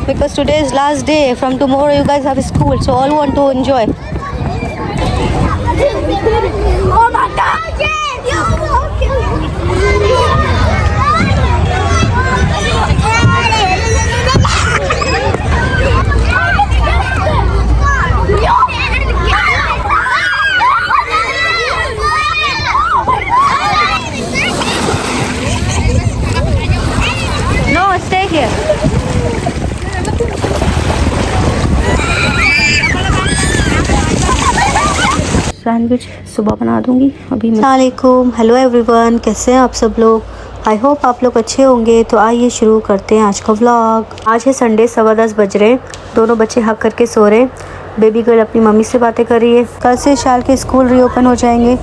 because today is last day. From tomorrow you guys have school, so all want to enjoy. Oh my God! No, stay here. Sandwich सुबह बना दूंगी अभी। अस्सलामुअलैकुम, hello everyone, कैसे हैं आप सब लोग? आई होप आप लोग अच्छे होंगे। तो आइए शुरू करते हैं आज का व्लॉग। आज है संडे, 10:15 बज रहे। दोनों बच्चे हक करके सो रहे। बेबी गर्ल अपनी मम्मी से बातें कर रही है। कल से शाल के स्कूल रीओपन हो जाएंगे,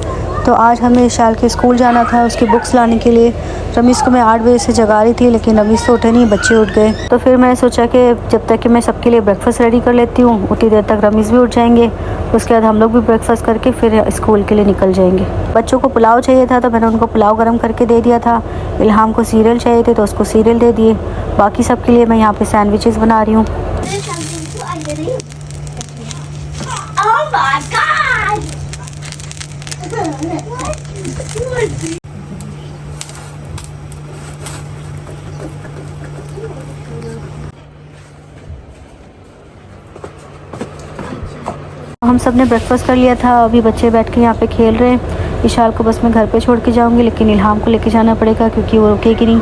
तो आज हमें शाल के स्कूल जाना था उसकी बुक्स लाने के लिए। रमीज़ को मैं 8 बजे से जगा रही थी, लेकिन रमीज़ तो उठे नहीं, बच्चे उठ गए। तो फिर मैंने सोचा कि जब तक कि मैं सबके लिए ब्रेकफास्ट रेडी कर लेती हूँ, उतनी देर तक रमीज़ भी उठ जाएंगे। उसके बाद हम लोग भी ब्रेकफास्ट करके फिर स्कूल के लिए निकल जाएंगे। बच्चों को पुलाव चाहिए था, तो मैंने उनको पुलाव गर्म करके दे दिया था। इल्हाम को सीरियल चाहिए थे, तो उसको सीरियल दे दिए। बाकी सबके लिए मैं यहाँ पे सैंडविचेस बना रही हूँ। हम सब ने ब्रेकफास्ट कर लिया था। अभी बच्चे बैठ के यहाँ पे खेल रहे हैं। इशाल को बस मैं घर पे छोड़ के जाऊँगी, लेकिन इल्हाम को लेके जाना पड़ेगा क्योंकि वो रुकेगी नहीं।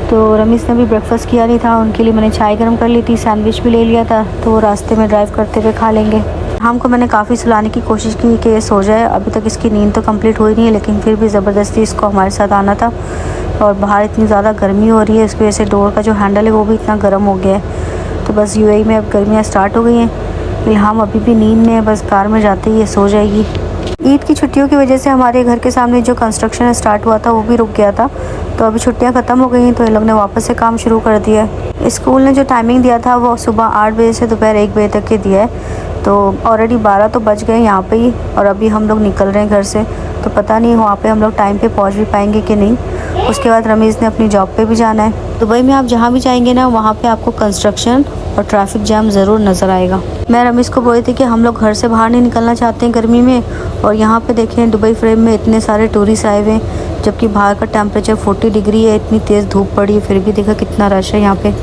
तो रमीज़ ने भी ब्रेकफास्ट किया नहीं था, उनके लिए मैंने चाय गर्म कर ली थी, सैंडविच भी ले लिया था, तो वो रास्ते में ड्राइव करते हुए खा लेंगे। इल्हाम को मैंने काफ़ी सुलाने की कोशिश की कि ये सो जाए। अभी तक इसकी नींद तो कंप्लीट हुई नहीं है, लेकिन फिर भी ज़बरदस्ती इसको हमारे साथ आना था। और बाहर इतनी ज़्यादा गर्मी हो रही है, इसकी वजह से डोर का जो हैंडल है वो भी इतना गर्म हो गया है। तो बस यूएई में अब गर्मियाँ स्टार्ट हो गई हैं। इल्हाम अभी भी नींद में है, बस कार में जाते ही ये सो जाएगी। ईद की छुट्टियों की वजह से हमारे घर के सामने जो कंस्ट्रक्शन स्टार्ट हुआ था वो भी रुक गया था। तो अभी छुट्टियां ख़त्म हो गई हैं, तो इन लोग ने वापस से काम शुरू कर दिया है। स्कूल ने जो टाइमिंग दिया था वो सुबह 8 बजे से दोपहर 1 बजे तक के दिया है। तो ऑलरेडी 12 तो बज गए यहाँ पे ही, और अभी हम लोग निकल रहे हैं घर से। तो पता नहीं वहाँ पे हम लोग टाइम पे पहुँच भी पाएंगे कि नहीं। उसके बाद रमीज़ ने अपनी जॉब पे भी जाना है। दुबई में आप जहाँ भी जाएंगे ना, वहाँ पे आपको कंस्ट्रक्शन और ट्रैफिक जैम ज़रूर नज़र आएगा। मैं रमीज़ को बोली थी कि हम लोग घर से बाहर नहीं निकलना चाहते हैं गर्मी में। और यहाँ पे देखें दुबई फ्रेम में इतने सारे टूरिस्ट आए हुए हैं, जबकि बाहर का टेम्परेचर 40 डिग्री है। इतनी तेज़ धूप पड़ी है, फिर भी देखा कितना रश है यहाँ पे।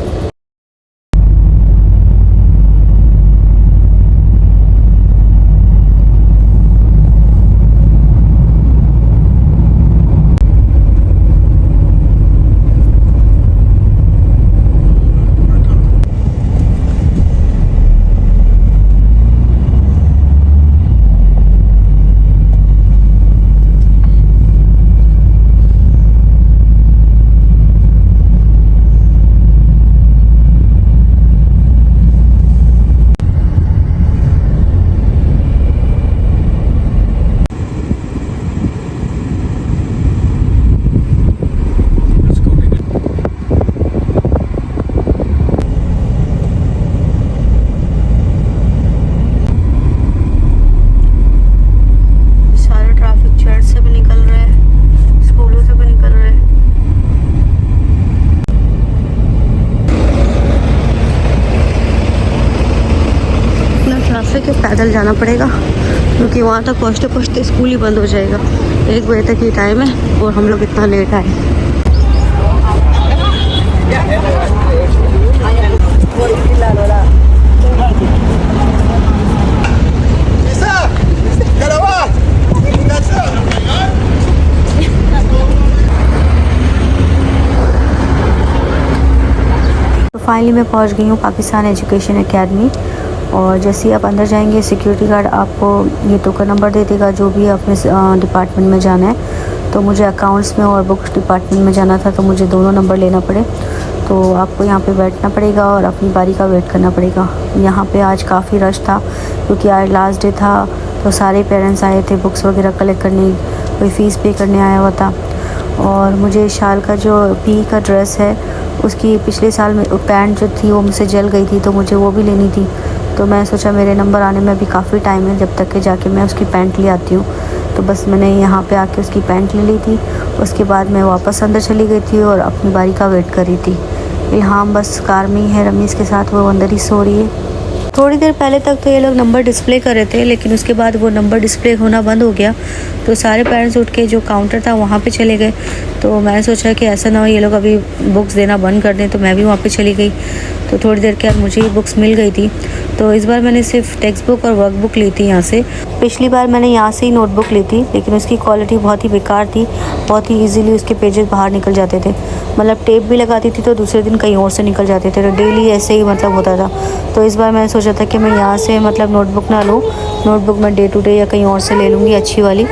पैदल जाना पड़ेगा, क्योंकि वहाँ तक पहुँचते पहुँचते स्कूल ही बंद हो जाएगा। 1 बजे तक ही टाइम है और हम लोग इतना लेट आए। तो फाइनली मैं पहुँच गई हूँ पाकिस्तान एजुकेशन एकेडमी। और जैसे ही आप अंदर जाएंगे, सिक्योरिटी गार्ड आपको ये टोकन नंबर दे देगा जो भी अपने डिपार्टमेंट में जाना है। तो मुझे अकाउंट्स में और बुक्स डिपार्टमेंट में जाना था, तो मुझे दोनों नंबर लेना पड़े। तो आपको यहाँ पे बैठना पड़ेगा और अपनी बारी का वेट करना पड़ेगा। यहाँ पे आज काफ़ी रश था, क्योंकि आज लास्ट डे था। तो सारे पेरेंट्स आए थे बुक्स वगैरह कलेक्ट करने, कोई फ़ीस पे करने आया हुआ था। और मुझे शाल का जो पी का ड्रेस है, उसकी पिछले साल में पैंट जो थी वो मुझसे जल गई थी, तो मुझे वो भी लेनी थी। तो मैं सोचा मेरे नंबर आने में अभी काफ़ी टाइम है, जब तक के जाके मैं उसकी पैंट ले आती हूँ। तो बस मैंने यहाँ पे आके उसकी पैंट ले ली थी। उसके बाद मैं वापस अंदर चली गई थी और अपनी बारी का वेट कर रही थी। इल्हाम बस कार में ही है रमीज़ के साथ, वो अंदर ही सो रही है। थोड़ी देर पहले तक तो ये लोग नंबर डिस्प्ले कर रहे थे, लेकिन उसके बाद वो नंबर डिस्प्ले होना बंद हो गया। तो सारे पेरेंट्स उठ के जो काउंटर था वहाँ पे चले गए। तो मैंने सोचा कि ऐसा ना हो ये लोग अभी बुक्स देना बंद कर दें, तो मैं भी वहाँ पे चली गई। तो थोड़ी देर के बाद मुझे ही बुक्स मिल गई थी। तो इस बार मैंने सिर्फ टेक्स्ट बुक और वर्कबुक ली थी यहाँ से। पिछली बार मैंने यहाँ से ही नोटबुक ली थी, लेकिन उसकी क्वालिटी बहुत ही बेकार थी, बहुत ही ईजीली उसके पेजेस बाहर निकल जाते थे। मतलब टेप भी लगाती थी तो दूसरे दिन कहीं और से निकल जाते थे, तो डेली ऐसे ही मतलब होता था। तो इस बार मैंने सोचा था कि मैं यहाँ से मतलब नोटबुक ना लूँ, नोटबुक मैं डे टू डे या कहीं और से ले लूँगी अच्छी वाली।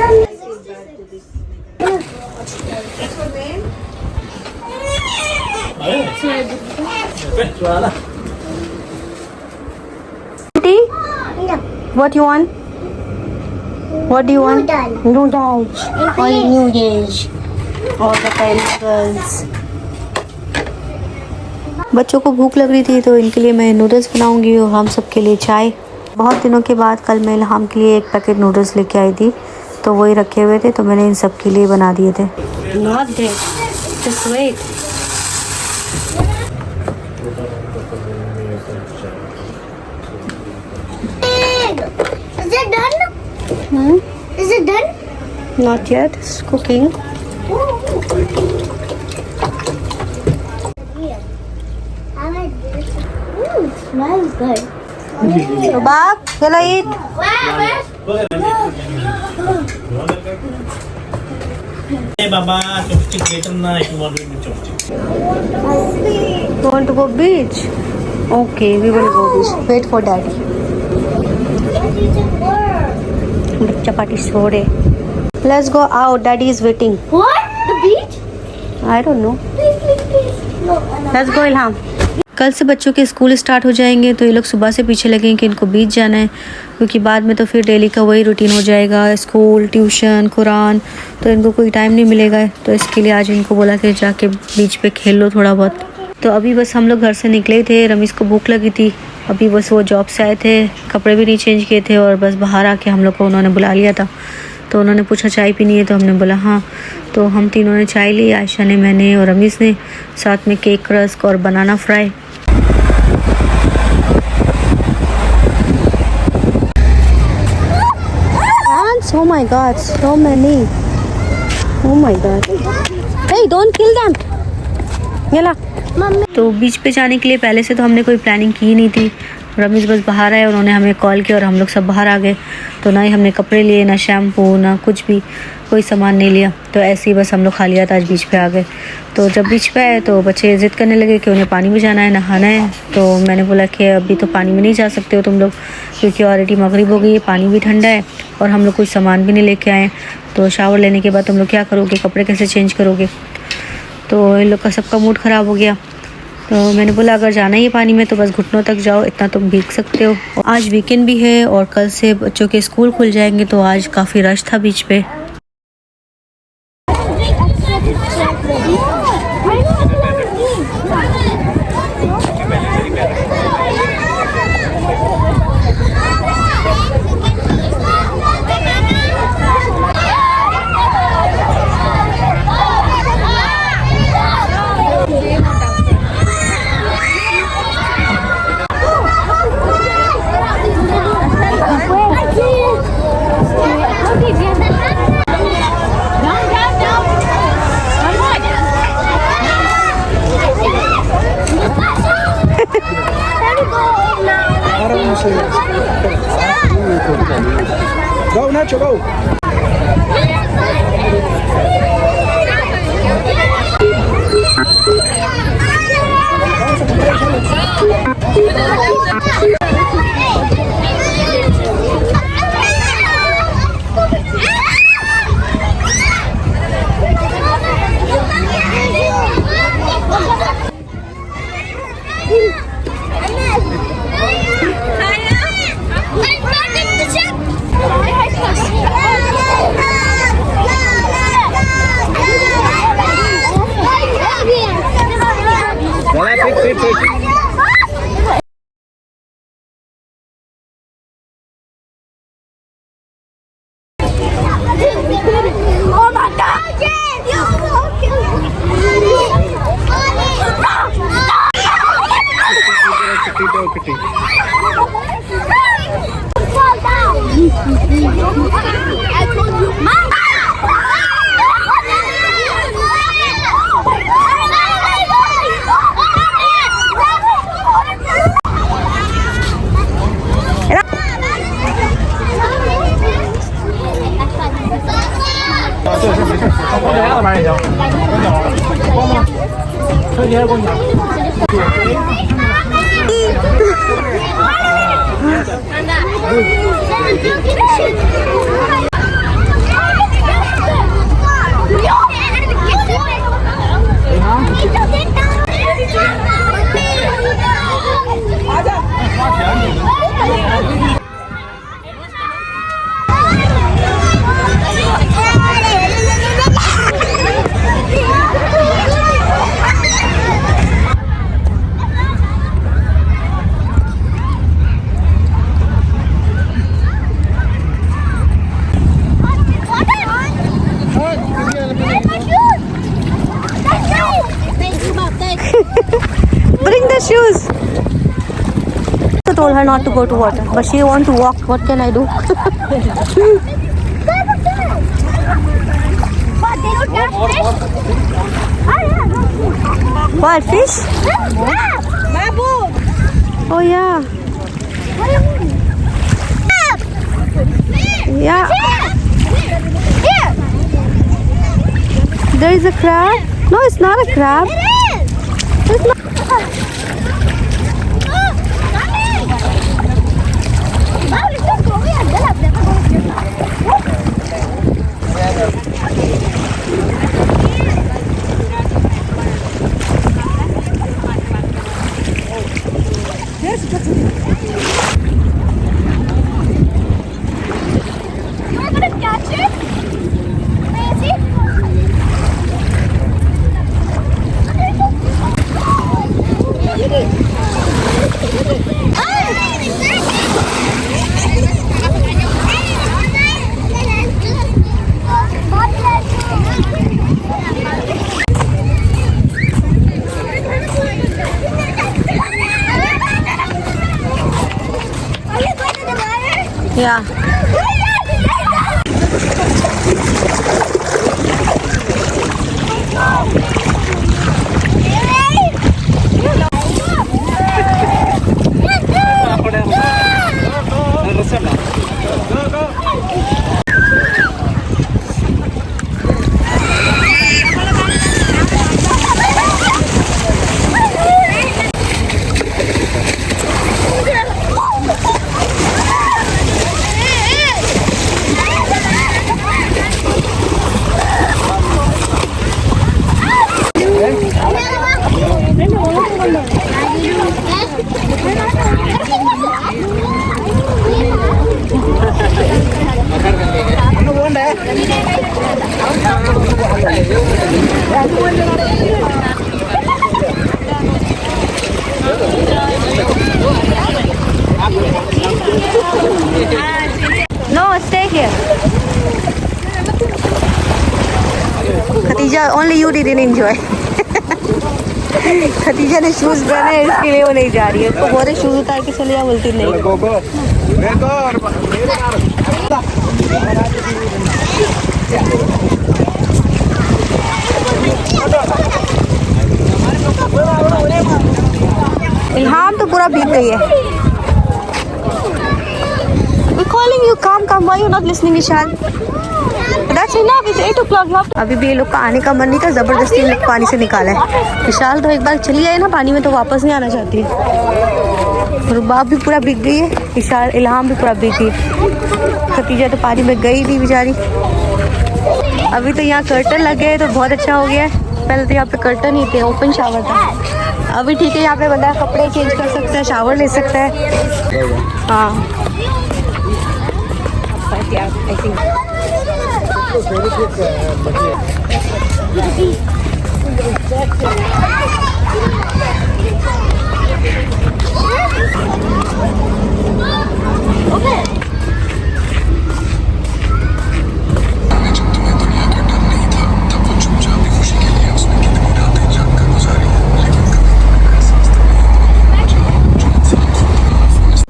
What you want? What do you want? Noodles. All noodles. All the chemicals. बच्चों को भूख लग रही थी तो इनके लिए मैं नूडल्स बनाऊंगी और हम सब के लिए चाय। बहुत दिनों के बाद कल मैं इल्हाम के लिए एक पैकेट नूडल्स लेके आई थी, तो वही रखे हुए थे, तो मैंने इन सब के लिए बना दिए थे। Not dead. Just wait. Is it done? Is it done? Not yet. It's cooking. Smells good. Bab, chalo eat. Hey Baba, chopstick later na if you want to do chopstick. You want to go beach? Okay, we will go beach. Wait for daddy. बच्चा party सो रहे। Let's go out. Daddy is waiting. What? The beach? I don't know. Please. No, Let's go इल्हाम। कल से बच्चों के school start हो जाएंगे, तो ये लोग सुबह से पीछे लगेंगे कि इनको बीच जाना है, क्योंकि बाद में तो फिर डेली का वही रूटीन हो जाएगा, स्कूल, ट्यूशन, कुरान, तो इनको कोई टाइम नहीं मिलेगा। तो इसके लिए आज इनको बोला कि जाके बीच पे खेल लो थोड़ा बहुत। तो अभी बस हम लोग घर से निकले थे, रमीज़ को भूख लगी थी, अभी बस वो जॉब से आए थे, कपड़े भी नहीं चेंज किए थे, और बस बाहर आके हम लोग को उन्होंने बुला लिया था। तो उन्होंने पूछा चाय पीनी है, तो हमने बोला हाँ। तो हम तीनों ने चाय ली, आयशा ने, मैंने और रमीज़ ने, साथ में केक रस्क और बनाना fry. Oh my God, so many. Oh my God. Hey, don't kill them. चला। तो बीच पे जाने के लिए पहले से तो हमने कोई प्लानिंग की नहीं थी। रमीज़ बस बाहर आए, उन्होंने हमें कॉल किया और हम लोग सब बाहर आ गए। तो ना ही हमने कपड़े लिए, ना शैम्पू, ना कुछ भी, कोई सामान नहीं लिया। तो ऐसे ही बस हम लोग खा लिया था, आज बीच पे आ गए। तो जब बीच पे आए तो बच्चे ज़िद करने लगे कि उन्हें पानी में जाना है, नहाना है। तो मैंने बोला कि अभी तो पानी में नहीं जा सकते हो तुम लोग, क्योंकि ऑलरेडी मगरिब हो गई है, पानी भी ठंडा है और हम लोग कुछ सामान भी नहीं लेके आए। तो शावर लेने के बाद तुम लोग क्या करोगे, कपड़े कैसे चेंज करोगे। तो इन लोग का सबका मूड ख़राब हो गया। तो मैंने बोला अगर जाना ही है पानी में तो बस घुटनों तक जाओ, इतना तुम भीग सकते हो। आज वीकेंड भी है और कल से बच्चों के स्कूल खुल जाएंगे, तो आज काफ़ी रश था बीच पे। Go, Nacho, go. दो kitty Fall down. I told you. Bring the shoes. I told her not to go to water, but she want to walk. What can I do? What, fish? Oh yeah. Yeah. There is a crab. No, it's not a crab. It's not. Yeah. No, stay here. Khatija, only you didn't enjoy. Khatija ने shoes पहने इसके लिए वो नहीं जा रही है। तो बोले शूज उतार के चले जा, बोलती नहीं। इल्हाम तो पूरा भीग गई है। We're calling you, come, come. Why you not listening, Ishan? That's enough. It's 8 o'clock. अभी भी ये लोग का आने का मन नहीं था, जबरदस्ती इन लोग पानी से निकाला है। विशाल तो एक बार चली आई ना पानी में तो वापस नहीं आना चाहती है। रुबाब भी पूरा भीग गई है, विशाल इल्हाम भी पूरा भीग गई। खतीजा तो पानी में गई थी बेचारी। अभी तो यहाँ कर्टन लगे हैं तो बहुत अच्छा हो गया है। पहले तो यहाँ पे कर्टन ही थे, ओपन शावर था। अभी ठीक है, यहाँ पे बंदा कपड़े चेंज कर सकता है, शावर ले सकता है। हाँ I think.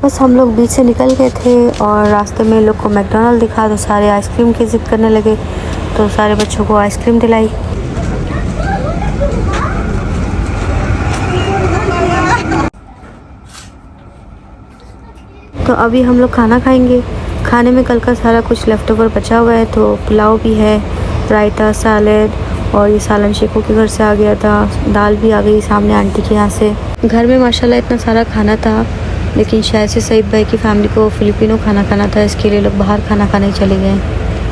बस हम लोग बीच से निकल गए थे और रास्ते में लोग को मैकडोनल्ड दिखा तो सारे आइसक्रीम की जिद करने लगे, तो सारे बच्चों को आइसक्रीम दिलाई। तो अभी हम लोग खाना खाएंगे। खाने में कल का सारा कुछ लेफ्ट ओवर बचा हुआ है, तो पुलाव भी है, रायता, सैलेड, और ये सालन शेखों के घर से आ गया था, दाल भी आ गई सामने आंटी के यहाँ से। घर में माशाल्लाह इतना सारा खाना था, लेकिन शायद से सईद भाई की फैमिली को फिलिपिनो खाना खाना था, इसके लिए लोग बाहर खाना खाने चले गए।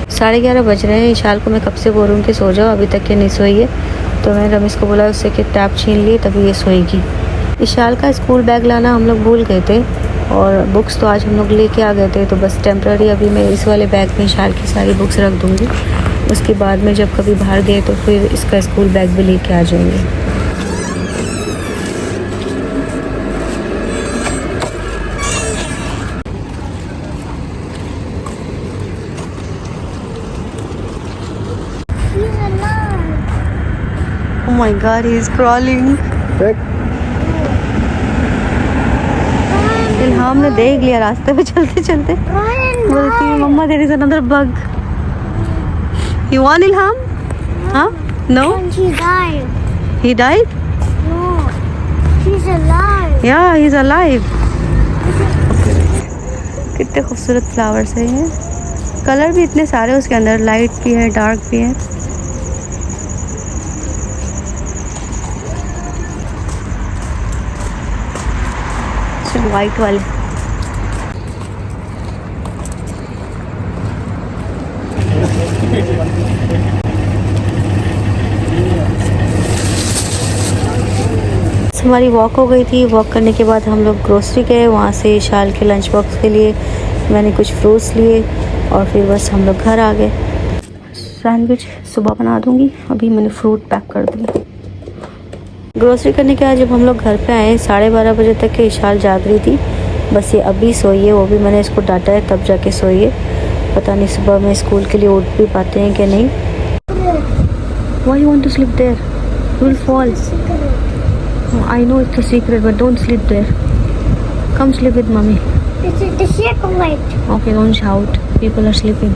11:30 बज रहे हैं। इशाल को मैं कब से बोल रही हूँ कि सो जाओ, अभी तक ये नहीं सोई है, तो मैंने रमीश को बोला उससे कि टैब छीन लिए तभी ये सोएगी। इशाल का स्कूल बैग लाना हम लोग भूल गए थे, और बुक्स तो आज हम लोग लेके आ गए थे, तो बस टेम्प्ररी अभी मैं इस वाले बैग में इशाल की सारी बुक्स रख दूँगी। उसके बाद में जब कभी बाहर गए तो फिर इसका स्कूल बैग भी लेके आ जाएंगे। Oh my God, he is crawling. इल्हाम ने देख लिया रास्ते पे चलते चलते, बोलती है मम्मा there is another bug. You want Ilham? Huh? No? And she died. He died? No. She's alive. Yeah, he's alive. कितने खूबसूरत फ्लावर्स हैं ये, कलर भी इतने सारे उसके अंदर, लाइट भी है, डार्क भी है। सिर्फ वाइट वाले। हमारी वॉक हो गई थी। वॉक करने के बाद हम लोग ग्रोसरी गए, वहाँ से शाल के लंच बॉक्स के लिए मैंने कुछ फ्रूट्स लिए, और फिर बस हम लोग घर आ गए। सैंडविच सुबह बना दूँगी, अभी मैंने फ्रूट पैक कर दिया। ग्रोसरी करने के बाद जब हम लोग घर पे आए 12:30 बजे तक के इशाल जाग रही थी, बस ये अभी सोई है, वो भी मैंने इसको डांटा है तब जाके सोई है। पता नहीं सुबह में स्कूल के लिए उठ भी पाते हैं कि नहीं। Why you want to sleep there? You will fall. I know it's a secret, but don't sleep there. Come sleep with mommy. This is the chocolate. Okay, don't shout. People are sleeping.